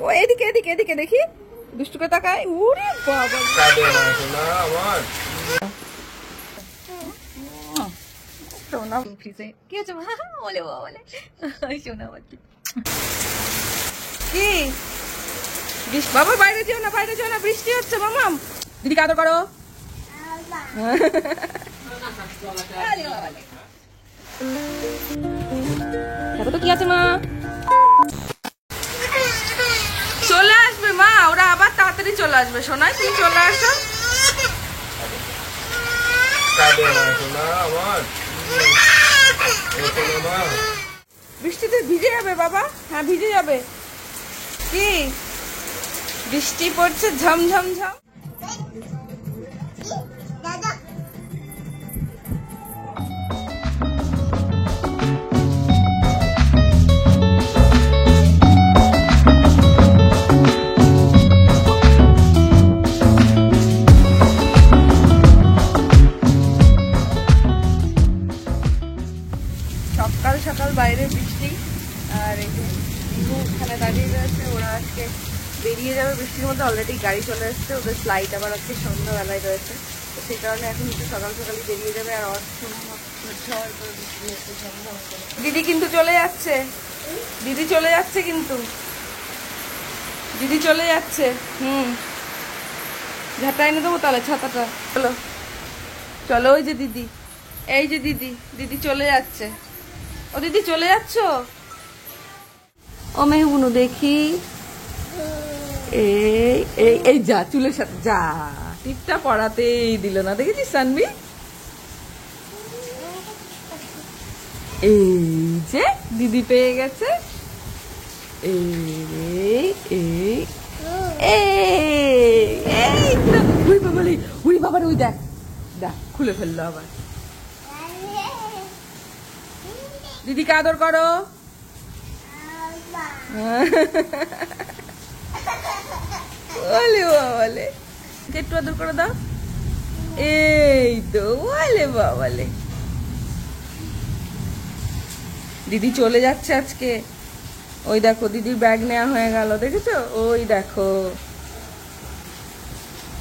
ও এদিকে এদিকে এদিকে দেখি দুষ্টুকে তাকায়। ওরে বাবা সোনা ফ্রিজে কি হচ্ছে বলে বলে সোনা বলছি কি বাবা বাইরে যেও না বাইরে যেও না বৃষ্টি হচ্ছে মামাম। দিদিকে আদর করো। দেখো তো কি আছে মা চলে আসবে মা ওরা আবার তাড়াতাড়ি চলে আসবে সোনা তুমি চলে আসো। বৃষ্টিতে ভিজে যাবে বাবা। হ্যাঁ ভিজে যাবে। কি বৃষ্টি পড়ছে ঝমঝম ঝম। সকাল সকাল বাইরে বৃষ্টি আর এখানে দাঁড়িয়ে রয়েছে। ওরা আজকে বেরিয়ে যাবে বৃষ্টির মধ্যে। অলরেডি গাড়ি চলে এসছে ওদের ফ্লাইট আবার আজকে সন্ধ্যাবেলায় রয়েছে তো সেই কারণে এখন একটু সকাল সকালই বেরিয়ে যাবে। আর দিদি কিন্তু চলে যাচ্ছে। দিদি চলে যাচ্ছে কিন্তু দিদি চলে যাচ্ছে। ঝাঁটা এনে দেবো তাহলে ছাতাটা। চলো চলো ওই যে দিদি এই যে দিদি দিদি চলে যাচ্ছে। ও দিদি চলে যাচ্ছ ও মেহবুনু দেখি এই এই এই যা চুলের সাথে যা টিপটা পড়াতেই দিল না দেখেছিস সানবি। এই যে দিদি পেয়ে গেছে। এই এই এই ওই বাবারে ওই বাবারে ওই দেখ দেখ খুলে ফেললো আবার। দিদিকে আদর করো। বলে বাবালে একটু আদর করে দাও। এই তো বলে বাবালে দিদি চলে যাচ্ছে আজকে। ওই দেখো দিদির ব্যাগ নেওয়া হয়ে গেল দেখেছো ওই দেখো।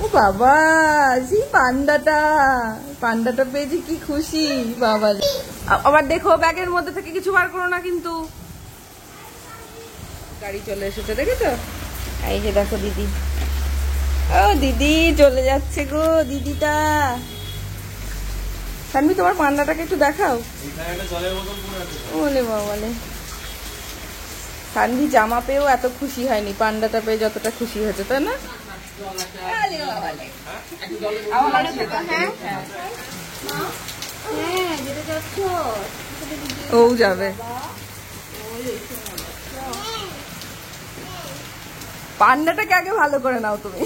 ও বাবা সেই পান্ডাটা পান্ডাটা পেয়েছি কি খুশি বাবা। আবার দেখো ব্যাগের মধ্যে থেকে কিছু বার করো না কিন্তু। গাড়ি চলে এসেছে দেখেছো। এই যে দেখো দিদি ও দিদি চলে যাচ্ছে গো দিদিটা। সানবি তোমার পান্ডাটাকে একটু দেখাও। বলে বাবালে সানবি জামা পেয়েও এত খুশি হয়নি পান্ডাটা পেয়ে যতটা খুশি হয়েছে তাই না। ও যাবে পান্ডাটাকে আগে ভালো করে নাও তুমি।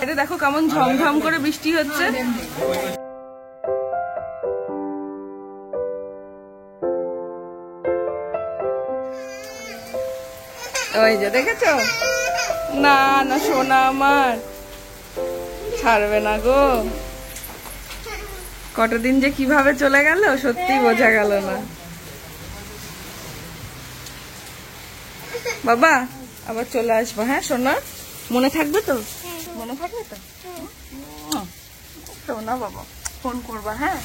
এটা দেখো কেমন ঝমঝম করে বৃষ্টি হচ্ছে। ওই যে দেখেছো না না সোনা আমার ছাড়বে না গো। কটা দিন যে কিভাবে চলে গেল সত্যি বোঝা গেল না। বাবা আবার চলে আসবো হ্যাঁ সোনা মনে থাকবে তো মনে থাকবে তো সোনা বাবা ফোন করবা হ্যাঁ।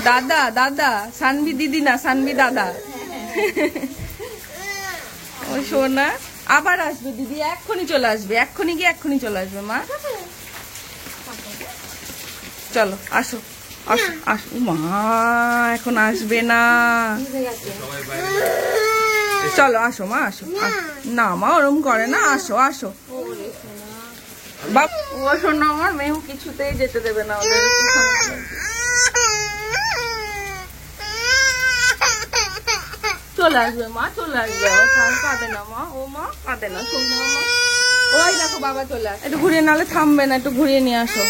দাদা দাদা সানবি দিদি না সানবি দাদা। ওই সোনা আবার আসবে দিদি এক্ষুনি চলে আসবে এক্ষুনি গিয়ে এক্ষুনি চলে আসবে মা। চলো আসো আসো আসো মা এখন আসবে না। চলো আসো মা আসো না মা ওরম করে না আসো আসো। বাবা ও শোনো আমার মেহু কিছুতেই যেতে দেবে না ওদের। চলে আসবে মা চলে আসবে কাঁদে না মা ও মা কাঁদে না শোনো মা। ওই দেখো বাবা চলে আসে একটু ঘুরিয়ে নালে থামবে না একটু ঘুরিয়ে নিয়ে আসো।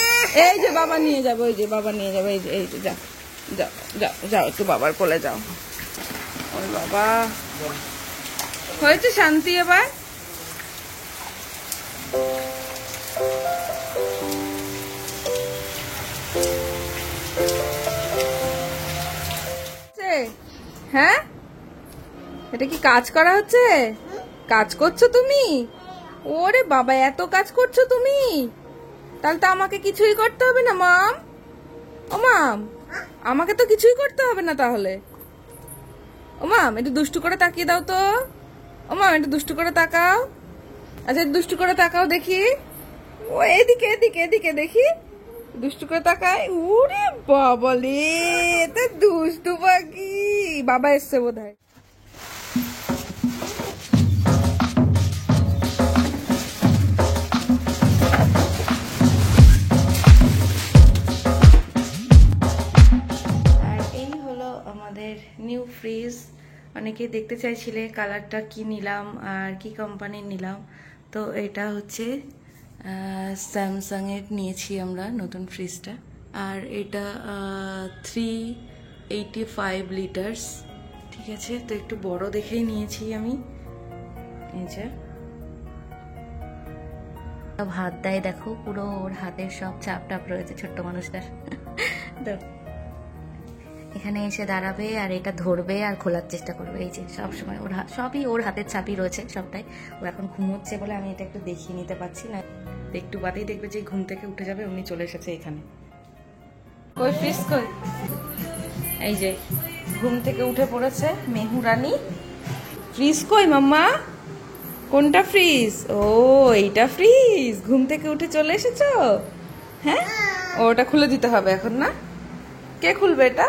এই যে বাবা নিয়ে যাবে ওই যে বাবা নিয়ে যাবে এই যে এই যে যাও যাও যাও যাও একটু বাবার কোলে যাও। ওই বাবা হয়েছে শান্তি এবার? হ্যাঁ, এটা কি কাজ করা হচ্ছে? কাজ করছো তুমি? ওরে বাবা, এত কাজ করছো তুমি? তাহলে তো আমাকে কিছুই করতে হবে না মাম। ও মাম, আমাকে তো কিছুই করতে হবে না তাহলে। ও মাম, একটু দুষ্টু করে তাকিয়ে দাও তো। ও মাম, একটু দুষ্টু করে তাকাও। আচ্ছা, দুষ্টু করে তাকাও দেখি। ও এদিকে এদিকে এদিকে দেখি, দুষ্টু করে তাকাই। ওরে বাবা রে, এটা দুষ্টু পাখি। বাবা এসছে বোধহয়। আমাদের নিউ ফ্রিজ। অনেকেই দেখতে চাইছিলে কালারটা কি নিলাম আর কি কোম্পানির নিলাম। তো এটা হচ্ছে স্যামসাং এর নিয়েছি আমরা নতুন ফ্রিজটা। আর এটা 385 লিটার্স। ঠিক আছে, তো একটু বড় দেখেই নিয়েছি আমি। এই যে হাত দেয়, দেখো পুরো ওর হাতের সব চাপ টাপ রয়েছে ছোট্ট মানুষটার। তো এখানে এসে দাঁড়াবে আর এটা ধরবে আর খোলার চেষ্টা করবে। এই যে সবসময় ওর সবই ওর হাতের ছাপই রয়েছে সবটাই। ও এখন ঘুমোচ্ছে বলে আমি এটা একটু দেখিয়ে নিতে পারছি না। একটু বাদেই দেখবে যে ঘুম থেকে উঠে যাবে, উনি চলে এসেছে এখানে। কই ফ্রিজ কই? এই যে ঘুম থেকে উঠে পড়েছে মেহুরানি। ফ্রিজ কই মাম্মা? কোনটা ফ্রিজ? ও এইটা ফ্রিজ। ঘুম থেকে উঠে চলে এসেছো? হ্যাঁ, ওটা খুলে দিতে হবে এখন না? কে খুলবে এটা?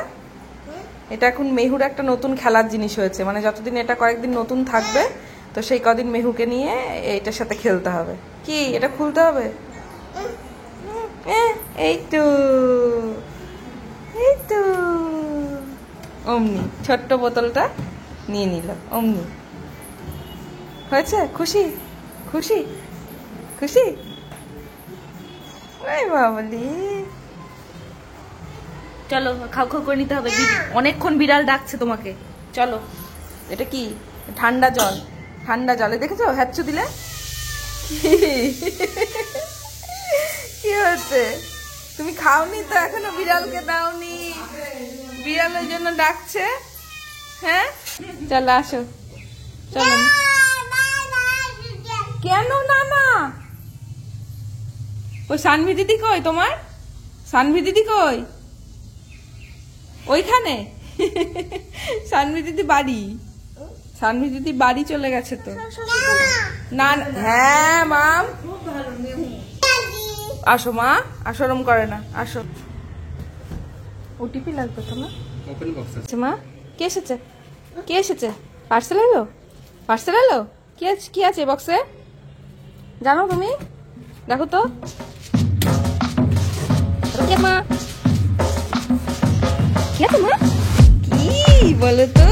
এটা এখন মেহুর একটা নতুন খেলার জিনিস হয়েছে, মানে যতদিন এটা কয়েকদিন নতুন থাকবে তো সেই কদিন মেহুকে নিয়ে এইটার সাথে খেলতে হবে। কি এটা খুলতে হবে? এই তো এই তো অমনি ছোট্ট বোতলটা নিয়ে নিল অমনি। হয়েছে? খুশি খুশি খুশি? ওই বাবলি, চলো খাও খাও করে নিতে হবে। অনেকক্ষণ বিড়াল ডাকছে তোমাকে। চলো। এটা কি? ঠান্ডা জল। ঠান্ডা জলে দেখেছো হ্যাচ্ছু দিলে কি হচ্ছে? তুমি খাওনি তো এখনো, বিড়ালকে দাওনি। বিড়ালের জন্য ডাকছে। হ্যাঁ, চলো আসো। চলো। কেন না না? ওই সানভি দিদি কই তোমার? সানভি দিদি কই? ওইখানে সানভি দিদি বাড়ি। সানভি দিদি বাড়ি চলে গেছে তো। না হ্যাঁ মাম, আসো মা, আসো, ওরম করে না, আসো। ওটিপি লাগবে তোমার? মা, কে এসেছে? কে এসেছে? পার্সেল এলো? পার্সেল এলো? কি আছে বক্সে জানো তুমি? দেখো তো মা, কি আছে মা? কি বলো তো?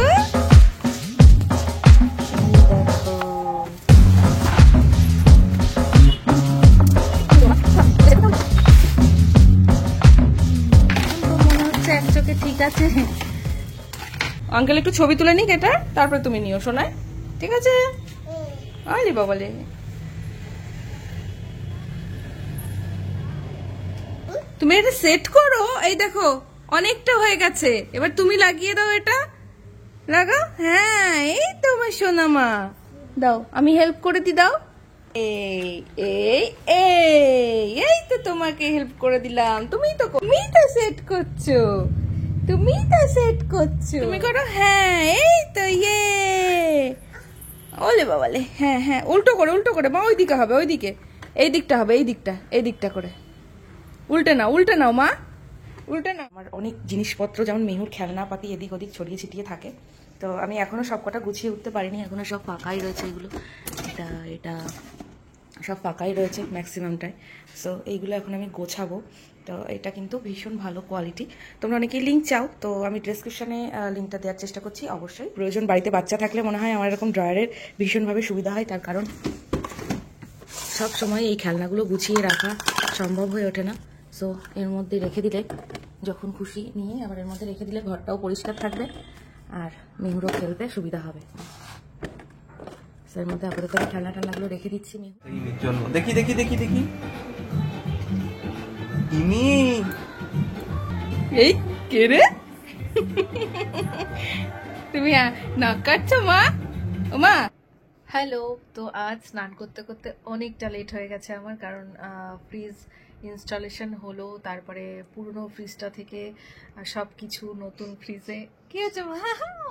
এক চোখে ঠিক আছে। আঙ্কেল একটু ছবি তুলে নিক এটা, তারপরে তুমি নিও শোনায়। ঠিক আছে? আরে বাবালে, তুমি এটা সেট করো। এই দেখো অনেকটা হয়ে গেছে, এবার তুমি লাগিয়ে দাও। এটা লাগাও। হ্যাঁ, এই তো আমার সোনা মা। দাও, আমি হেল্প করে দি। দাও। এই এই এই এই তো তোমাকে হেল্প করে দিলাম। তুমি তো সেট করছো। তুমি তো সেট করছো। তুমি করো। হ্যাঁ, এই তো ইয়ে। ওলে বাবালে, হ্যাঁ হ্যাঁ, উল্টো করে মা। ওইদিকে হবে, ওইদিকে। এই দিকটা হবে, এই দিকটা করে। উল্টে নাও মা, উল্টে নাও। আমার অনেক জিনিসপত্র যেমন মেহুর খেলনা পাতি এদিক ওদিক ছড়িয়ে ছিটিয়ে থাকে, তো আমি এখনো সবকটা গুছিয়ে উঠতে পারিনি। এখনো সব ফাঁকাই রয়েছে। এগুলো এটা সব ফাঁকাই রয়েছে ম্যাক্সিমামটাই। সো এইগুলো এখন আমি গোছাবো। তো এটা কিন্তু ভীষণ ভালো কোয়ালিটি। তোমরা অনেকেই লিঙ্ক চাও, তো আমি ডেসক্রিপশনে লিঙ্কটা দেওয়ার চেষ্টা করছি। অবশ্যই প্রয়োজন, বাড়িতে বাচ্চা থাকলে মনে হয় আমার এরকম ড্রয়ারের ভীষণভাবে সুবিধা হয়। তার কারণ সব সময় এই খেলনাগুলো গুছিয়ে রাখা সম্ভব হয়ে ওঠে না। সো এর মধ্যে রেখে দিলে, যখন খুশি নিয়ে আবার এর মধ্যে রেখে দিলে ঘরটাও পরিষ্কার থাকবে আর মেহুরও খেলতে সুবিধা হবে। বক্সের মধ্যে আপাতত আমি ঠান্ডা ঠান্ডাগুলো রেখে দিচ্ছি। ইমির জন্য দেখি দেখি দেখি দেখি ইমি, এই কে রে? তুমি নাক কাটছো মা? ও মা, হ্যালো। তো আজ স্নান করতে করতে অনেকটা লেট হয়ে গেছে আমার, কারণ ফ্রিজ ইনস্টলেশন হলো, তারপরে পুরনো ফ্রিজটা থেকে সব কিছু নতুন ফ্রিজে। কি হচ্ছে মা?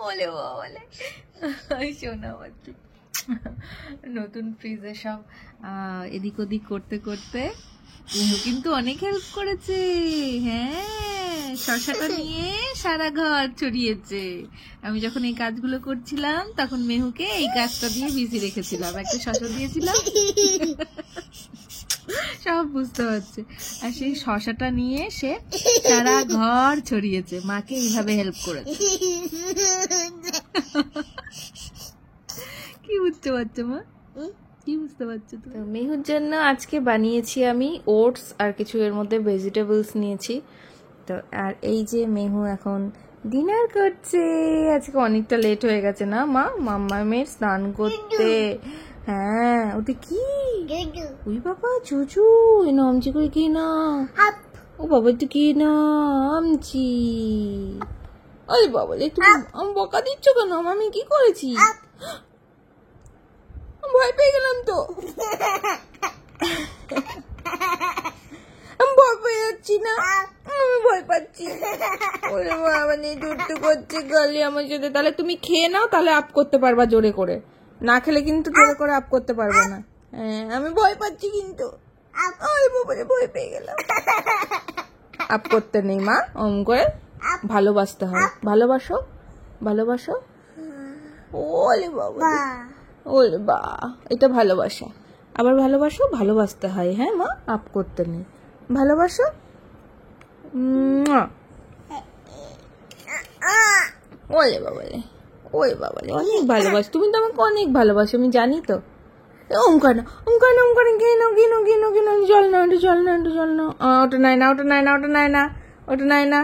বলে বলে শোনা বাচ্চা, নতুন ফ্রিজে সব এদিক ওদিক করতে করতে মেহু কিন্তু অনেক হেল্প করেছে। হ্যাঁ, শসাটা নিয়ে সারা ঘর ছড়িয়েছে। আমি যখন এই কাজগুলো করছিলাম তখন মেহুকে এই কাজটা দিয়ে বিজি রেখেছিলাম, একটা শসা দিয়েছিলাম। সব বুঝতে পারছে। আর সেই শসাটা নিয়ে সে সারা ঘর ছড়িয়েছে, মাকে এইভাবে হেল্প করেছে। কি বুঝতে পারছো মা? কি বুঝতে পারছো? তো মেহুর জন্য আজকে বানিয়েছি আমি ওটস আর কিছু এর মধ্যে ভেজিটেবলস নিয়েছি। তো আর এই যে মেহু এখন ডিনার করছে। আজকে অনেকটা লেট হয়ে গেছে না মা, মাম্মামের স্নান করতে। হ্যাঁ, ওতে কি? ওই বাবা জুজু, এ আমচি করে কি না? ও বাবা তুই কি না আমচি? ওই বাবা তুমি বকা দিচ্ছ কেন? আমি কি করেছি? ভয় পেয়ে গেলাম তো, আমি ভয় পেয়ে যাচ্ছি না, আমি ভয় পাচ্ছি। ওরে বাবা নেই দুটু করছে গালি আমার সাথে। তাহলে তুমি খেয়ে নাও, তাহলে আপ করতে পারবা জোরে করে, না খেলে কিন্তু জোরে করে আপ করতে পারবে না। হ্যাঁ, আমি ভয় পাচ্ছি কিন্তু। ওই বাবারে ভয় পেয়ে গেলাম। আপ করতে নেই মা, অম করে ভালোবাসতে হয়। ভালোবাসো, ভালোবাসো। ওলে বাবা, ওলে বা, এটা ভালোবাসা। আবার ভালোবাসো, ভালোবাসতে হয়। হ্যাঁ মা, আপ করতে নেই, ভালোবাসো। ওলে বাবালে, ওলে বাবালে, অনেক ভালোবাসো তুমি তো আমাকে, অনেক ভালোবাসো আমি জানি তো। ওমকার না, ওমকার না, ওমকার গিনো গিনো গিনো গিনো, জল না, একটু জল না, একটু জল না। ওটা নাই না, ওটা নাই না, ওটা নাই না, ওটা নাই না।